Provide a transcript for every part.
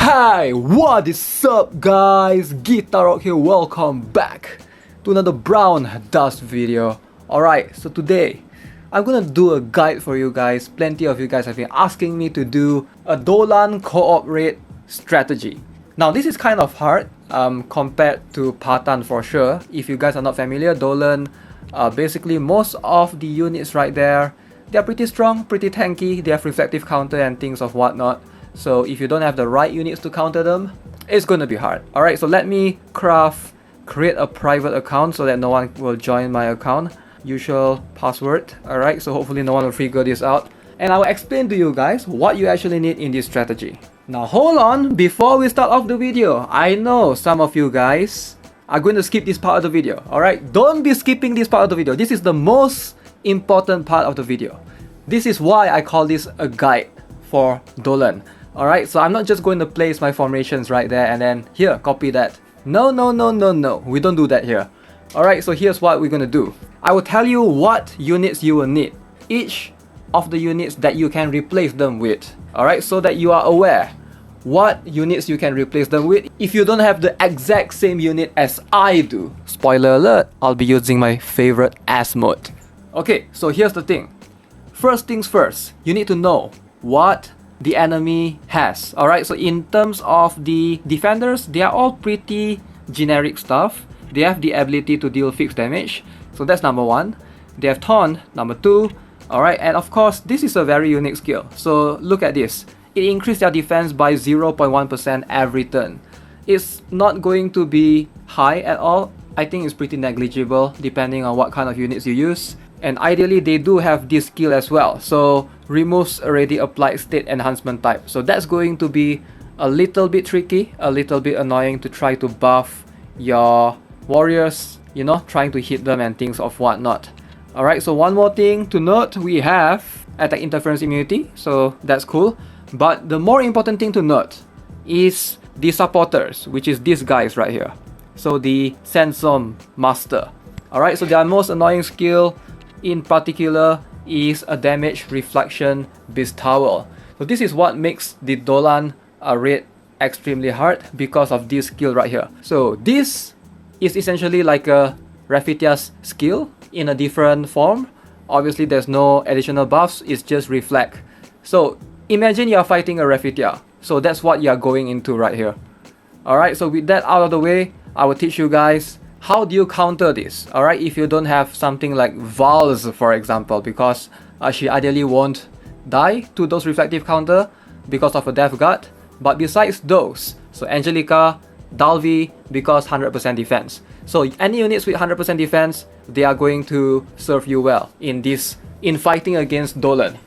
Hi, what is up guys? Guitar here, welcome back to another Brown Dust video. Alright, so today I'm gonna do a guide for you guys. Plenty of you guys have been asking me to do a Dolan co-op raid strategy. Now this is kind of hard compared to Patan for sure. If you guys are not familiar, Dolan, basically most of the units right there, they're pretty strong, pretty tanky, they have reflective counter and things of whatnot. So if you don't have the right units to counter them, it's gonna be hard. Alright, so let me create a private account so that no one will join my account. Usual password. Alright, so hopefully no one will figure this out. And I will explain to you guys what you actually need in this strategy. Now hold on, before we start off the video, I know some of you guys are going to skip this part of the video. Alright, don't be skipping this part of the video. This is the most important part of the video. This is why I call this a guide for Dolan. Alright, so I'm not just going to place my formations right there and then here, copy that. No, we don't do that here. Alright, so here's what we're gonna do. I will tell you what units you will need. Each of the units that you can replace them with. Alright, so that you are aware what units you can replace them with if you don't have the exact same unit as I do. Spoiler alert, I'll be using my favorite S mode. Okay, so here's the thing. First things first, you need to know what the enemy has. Alright, so in terms of the defenders, they are all pretty generic stuff. They have the ability to deal fixed damage, so that's number one. They have taunt, number two. Alright, and of course this is a very unique skill. So look at this, it increased their defense by 0.1% every turn. It's not going to be high at all. I think it's pretty negligible depending on what kind of units you use. And ideally they do have this skill as well, so removes already applied state enhancement type. So that's going to be a little bit tricky, a little bit annoying to try to buff your warriors, you know, trying to hit them and things of whatnot. Alright, so one more thing to note, we have attack interference immunity, so that's cool. But the more important thing to note is the supporters, which is these guys right here. So the Sansom Master. Alright, so their most annoying skill in particular is a damage reflection beast towel. So this is what makes the Dolan raid extremely hard because of this skill right here. So this is essentially like a Raphitia's skill in a different form. Obviously there's no additional buffs, it's just reflect. So imagine you're fighting a Raphitia. So that's what you're going into right here. Alright, so with that out of the way, I will teach you guys how do you counter this. Alright, if you don't have something like Vals for example, because she ideally won't die to those reflective counter because of a death guard. But besides those, so Angelica, Dalvi, because 100% defense. So any units with 100% defense, they are going to serve you well in fighting against Dolan.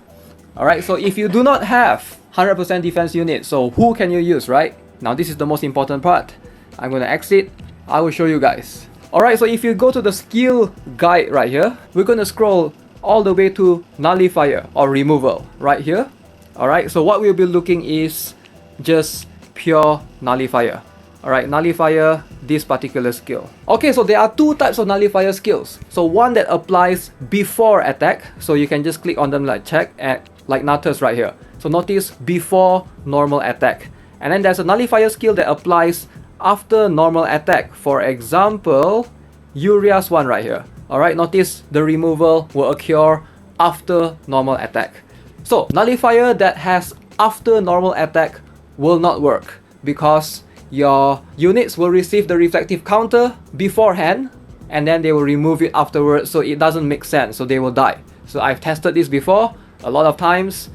Alright, so if you do not have 100% defense unit, so who can you use, right? Now this is the most important part. I'm gonna exit, I will show you guys. Alright, so if you go to the skill guide right here, we're gonna scroll all the way to nullifier or removal right here. Alright, so what we'll be looking is just pure nullifier. Alright, nullifier, this particular skill. Okay, so there are two types of nullifier skills. So one that applies before attack, so you can just click on them like check at like Natus right here. So notice before normal attack. And then there's a nullifier skill that applies after normal attack. For example, Urias one right here. Alright, notice the removal will occur after normal attack. So nullifier that has after normal attack will not work because your units will receive the reflective counter beforehand and then they will remove it afterwards, so it doesn't make sense, so they will die. So I've tested this before a lot of times.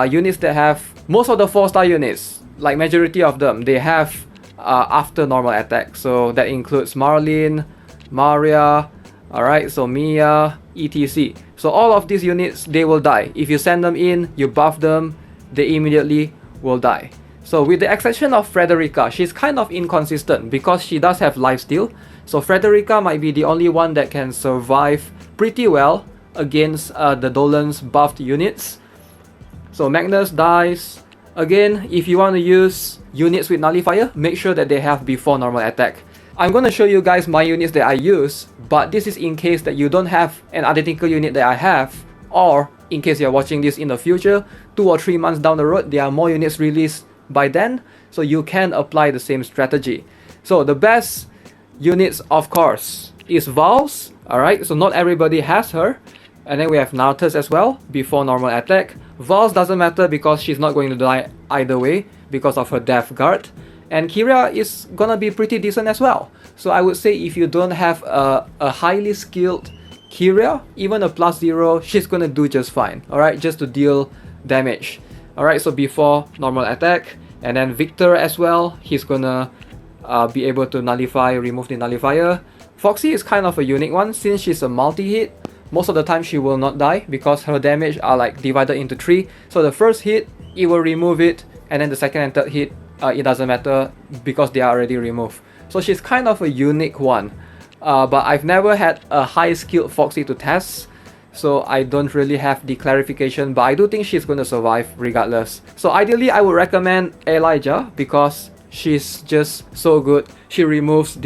Units that have most of the 4-star units, like majority of them, they have after normal attack. So that includes Marlene, Maria, alright, so Mia, etc. So all of these units, they will die. If you send them in, you buff them, they immediately will die. So with the exception of Frederica, she's kind of inconsistent because she does have lifesteal. So Frederica might be the only one that can survive pretty well against the Dolan's buffed units. So Magnus dies. Again, if you want to use units with nullifier, make sure that they have before normal attack. I'm going to show you guys my units that I use, but this is in case that you don't have an identical unit that I have, or in case you're watching this in the future, 2 or 3 months down the road, there are more units released by then, so you can apply the same strategy. So the best units, of course, is Valves. Alright, so not everybody has her. And then we have Nautus as well, before normal attack. Valves doesn't matter because she's not going to die either way because of her Death Guard. And Kyria is gonna be pretty decent as well. So I would say if you don't have a highly skilled Kyria, even a +0, she's gonna do just fine. Alright, just to deal damage. Alright, so before normal attack. And then Victor as well, he's gonna be able to nullify, remove the nullifier. Foxy is kind of a unique one since she's a multi-hit. Most of the time she will not die because her damage are like divided into 3. So the first hit, it will remove it, and then the second and third hit, it doesn't matter because they are already removed. So she's kind of a unique one. But I've never had a high skilled Foxy to test, so I don't really have the clarification, but I do think she's going to survive regardless. So ideally I would recommend Elijah because she's just so good. She removes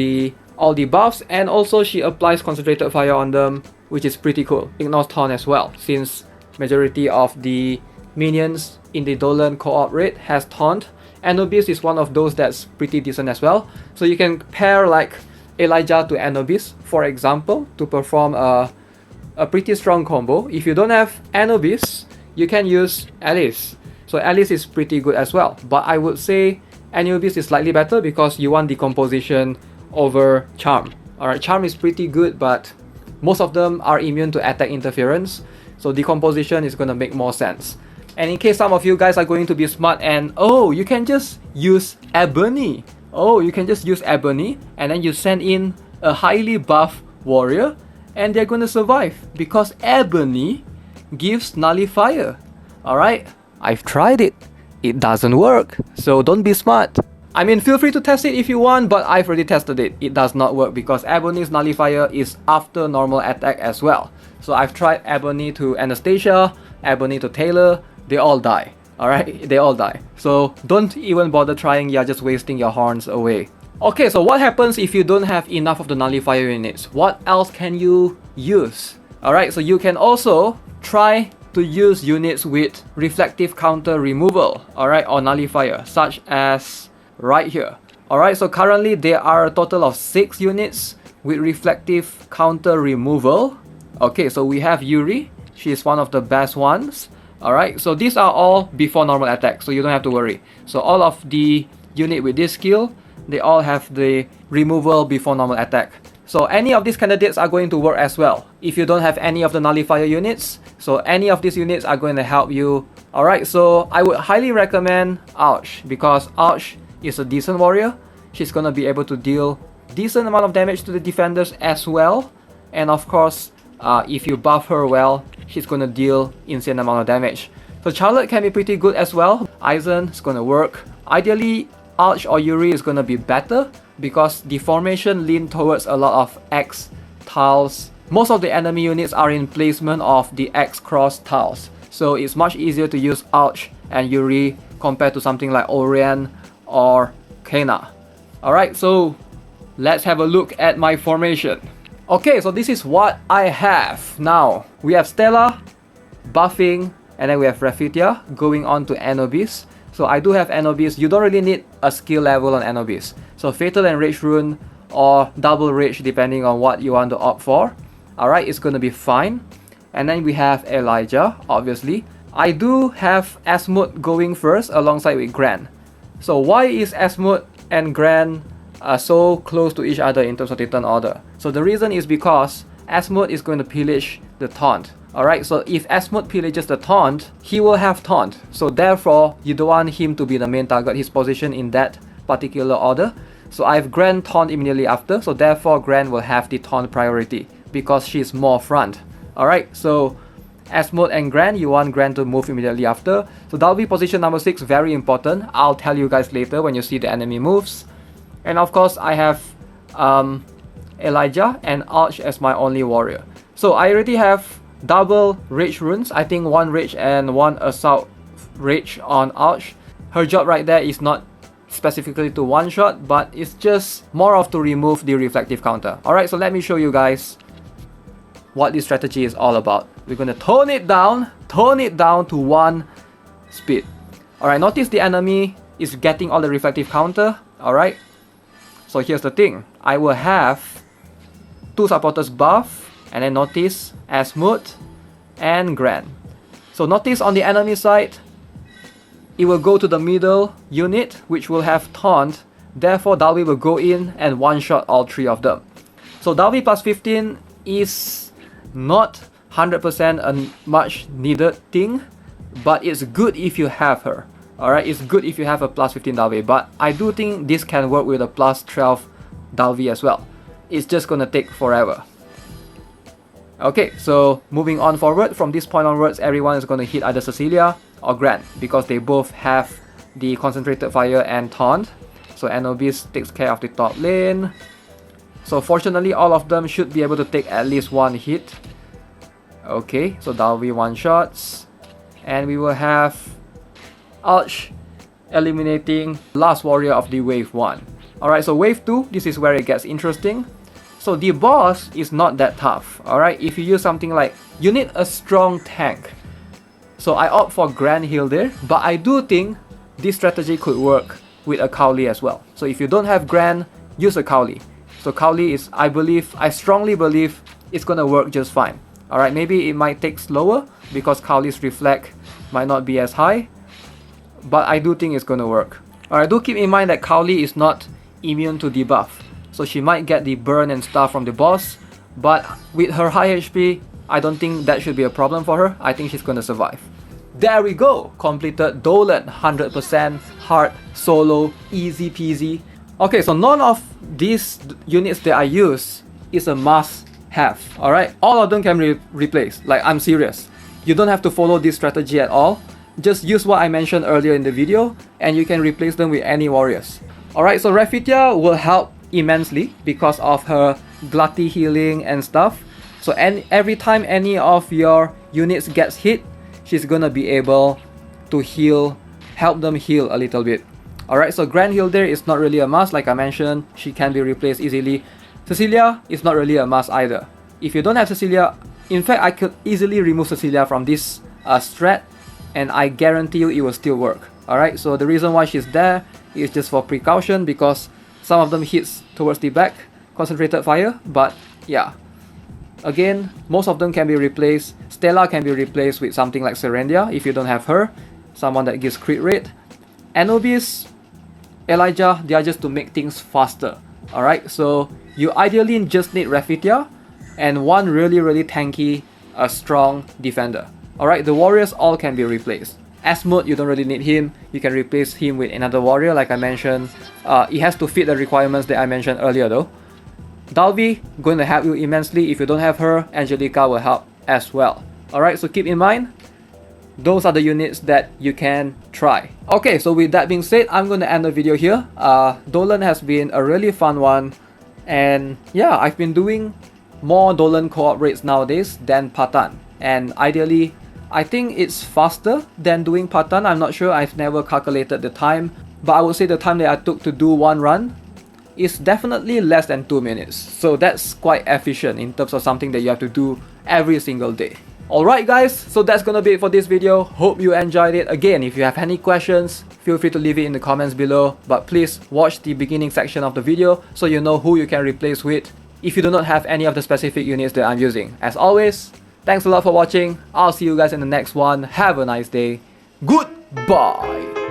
all the buffs, and also she applies concentrated fire on them, which is pretty cool. Ignores taunt as well, since majority of the minions in the Dolan co-op raid has taunt. Anubis is one of those that's pretty decent as well. So you can pair like Elijah to Anubis, for example, to perform a pretty strong combo. If you don't have Anubis, you can use Alice. So Alice is pretty good as well. But I would say Anubis is slightly better because you want decomposition over Charm. Alright, Charm is pretty good, but most of them are immune to attack interference, so decomposition is going to make more sense. And in case some of you guys are going to be smart and you can just use Ebony. You can just use Ebony and then you send in a highly buff warrior and they're going to survive because Ebony gives nullifier. Alright, I've tried it. It doesn't work, so don't be smart. I mean, feel free to test it if you want, but I've already tested it. It does not work because Ebony's nullifier is after normal attack as well. So I've tried Ebony to Anastasia, Ebony to Taylor, they all die. Alright, they all die. So don't even bother trying, you're just wasting your horns away. Okay, so what happens if you don't have enough of the nullifier units? What else can you use? Alright, so you can also try to use units with reflective counter removal, alright, or nullifier, such as right here. Alright, so currently there are a total of 6 units with reflective counter removal. Okay, so we have Yuri, she's one of the best ones. Alright, so these are all before normal attack, so you don't have to worry. So all of the unit with this skill, they all have the removal before normal attack. So any of these candidates are going to work as well if you don't have any of the nullifier units. So any of these units are going to help you. Alright, so I would highly recommend Arch because Arch is a decent warrior. She's gonna be able to deal decent amount of damage to the defenders as well. And of course, if you buff her well, she's gonna deal insane amount of damage. So Charlotte can be pretty good as well. Aizen is gonna work. Ideally, Arch or Yuri is gonna be better because the formation lean towards a lot of X tiles. Most of the enemy units are in placement of the X cross tiles. So it's much easier to use Arch and Yuri compared to something like Orion or Kena. Alright, so let's have a look at my formation. Okay, so this is what I have. Now, we have Stella, buffing, and then we have Raphitia going on to Anubis. So I do have Anubis. You don't really need a skill level on Anubis. So Fatal and Rage Rune or double Rage depending on what you want to opt for. Alright, it's gonna be fine. And then we have Elijah, obviously. I do have Asmod going first alongside with Gran. So why is Asmod and Gran so close to each other in terms of the turn order? So the reason is because Asmod is going to pillage the taunt. Alright, so if Asmod pillages the taunt, he will have taunt. So therefore, you don't want him to be the main target, his position in that particular order. So I have Gran taunt immediately after, so therefore Gran will have the taunt priority because she's more front. Alright, so Asmod and Gran, you want Gran to move immediately after. So that'll be position number 6, very important. I'll tell you guys later when you see the enemy moves. And of course, I have Elijah and Arch as my only warrior. So I already have double Rage runes. I think 1 Rage and 1 Assault Rage on Arch. Her job right there is not specifically to one-shot, but it's just more of to remove the reflective counter. Alright, so let me show you guys what this strategy is all about. We're gonna tone it down to 1 speed. Alright, notice the enemy is getting all the reflective counter. Alright, so here's the thing. I will have 2 supporters buff, and then notice Asmode and Gran. So notice on the enemy side, it will go to the middle unit, which will have taunt. Therefore, Dalby will go in and one-shot all 3 of them. So Dalby plus 15 is not 100% a much needed thing, but it's good if you have her. Alright, it's good if you have a plus 15 Dalby, but I do think this can work with a plus 12 Dalby as well. It's just gonna take forever. Okay, so moving on forward, from this point onwards, everyone is gonna hit either Cecilia or Gran, because they both have the concentrated fire and taunt. So Anubis takes care of the top lane. So fortunately, all of them should be able to take at least 1 hit. Okay, so Dalby one-shots. And we will have Arch eliminating last warrior of the wave 1. Alright, so wave 2, this is where it gets interesting. So the boss is not that tough. Alright, if you use something like, you need a strong tank. So I opt for Gran Hildir, but I do think this strategy could work with a Cowley as well. So if you don't have Gran, use a Cowley. So Cowley is, I strongly believe it's gonna work just fine. Alright, maybe it might take slower because Cowley's reflect might not be as high, but I do think it's gonna work. Alright, do keep in mind that Cowley is not immune to debuff. So she might get the burn and stuff from the boss, but with her high HP, I don't think that should be a problem for her. I think she's gonna survive. There we go! Completed Dolan, 100% hard, solo, easy peasy. Okay, so none of these units that I use is a must-have. Alright, all of them can be replaced. Like, I'm serious. You don't have to follow this strategy at all. Just use what I mentioned earlier in the video, and you can replace them with any warriors. Alright, so Raphithia will help immensely because of her Glutty healing and stuff. So every time any of your units gets hit, she's gonna be able to heal, help them heal a little bit. Alright, so Gran Hildir is not really a must, like I mentioned, she can be replaced easily. Cecilia is not really a must either. If you don't have Cecilia, in fact I could easily remove Cecilia from this strat, and I guarantee you it will still work. Alright, so the reason why she's there is just for precaution, because some of them hits towards the back, concentrated fire, but yeah. Again, most of them can be replaced. Stella can be replaced with something like Serendia if you don't have her, someone that gives crit rate. Anubis, Elijah, they are just to make things faster. Alright, so you ideally just need Raphithia and one really tanky, strong defender. Alright, the warriors all can be replaced. Asmode, you don't really need him. You can replace him with another warrior like I mentioned. It has to fit the requirements that I mentioned earlier though. Dalby, going to help you immensely. If you don't have her, Angelica will help as well. Alright, so keep in mind, those are the units that you can try. Okay, so with that being said, I'm going to end the video here. Dolan has been a really fun one. And yeah, I've been doing more Dolan co-op raids nowadays than Patan. And ideally, I think it's faster than doing Patan. I'm not sure, I've never calculated the time. But I would say the time that I took to do one run is definitely less than 2 minutes. So that's quite efficient in terms of something that you have to do every single day. Alright guys, so that's gonna be it for this video. Hope you enjoyed it. Again, if you have any questions, feel free to leave it in the comments below. But please watch the beginning section of the video so you know who you can replace with if you do not have any of the specific units that I'm using. As always, thanks a lot for watching. I'll see you guys in the next one. Have a nice day. Goodbye!